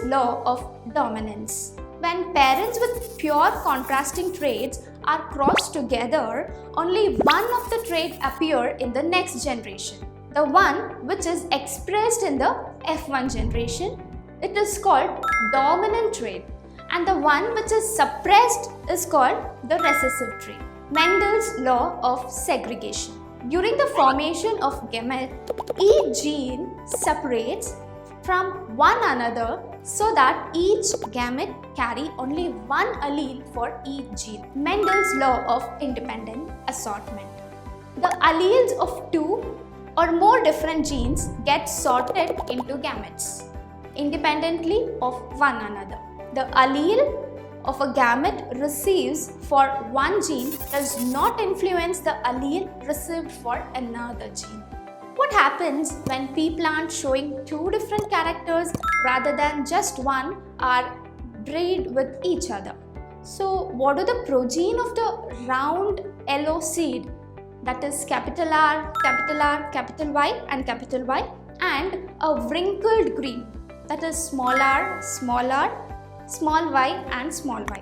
law of dominance. When parents with pure contrasting traits are crossed together, only one of the traits appear in the next generation. The one which is expressed in the F1 generation, it is called dominant trait, and the one which is suppressed is called the recessive trait. Mendel's law of segregation. During the formation of gamete, each gene separates from one another so that each gamete carry only one allele for each gene. Mendel's law of independent assortment. The alleles of two or more different genes get sorted into gametes independently of one another. The allele of a gamete receives for one gene does not influence the allele received for another gene. What happens when pea plants showing two different characters rather than just one are bred with each other? So what do the progeny of the round yellow seed, that is capital R, capital Y and capital Y, and a wrinkled green, that is small r, small y and small y.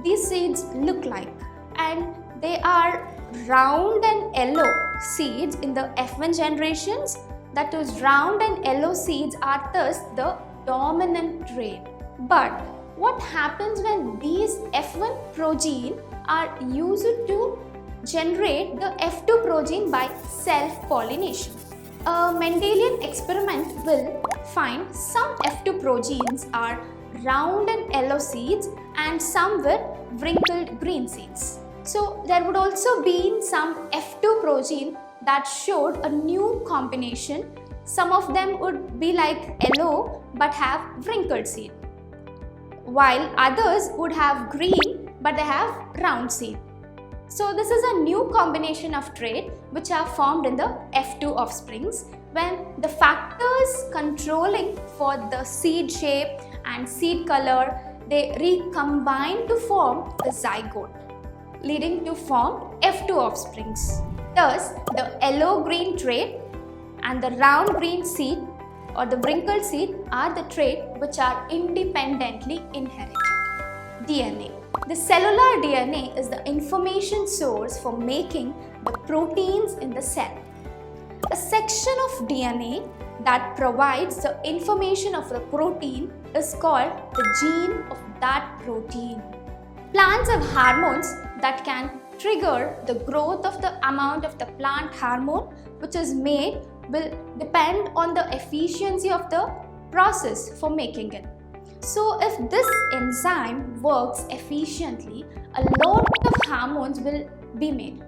These seeds look like, and they are round and yellow seeds in the F1 generations, that is round and yellow seeds are thus the dominant trait. But what happens when these F1 progeny are used to generate the F2 progeny by self-pollination? A Mendelian experiment will find some F2 progenes are round and yellow seeds and some with wrinkled green seeds. So there would also be some F2 progeny that showed a new combination. Some of them would be like yellow but have wrinkled seed, while others would have green but they have round seed. So this is a new combination of trait which are formed in the F2 offsprings when the factors controlling for the seed shape and seed color, they recombine to form the zygote, leading to form F2 offsprings. Thus, the yellow-green trait and the round green seed or the wrinkled seed are the trait which are independently inherited. DNA. The cellular DNA is the information source for making the proteins in the cell. A section of DNA that provides the information of the protein is called the gene of that protein. Plants have hormones that can trigger the growth of the amount of the plant hormone which is made will depend on the efficiency of the process for making it. So if this enzyme works efficiently, a lot of hormones will be made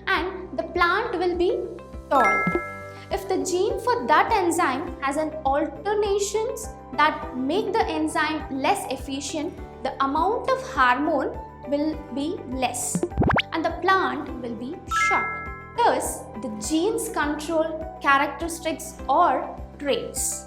and the plant will be tall. If the gene for that enzyme has an alterations that make the enzyme less efficient, the amount of hormone will be less and the plant will be short. Thus, the genes control characteristics or traits.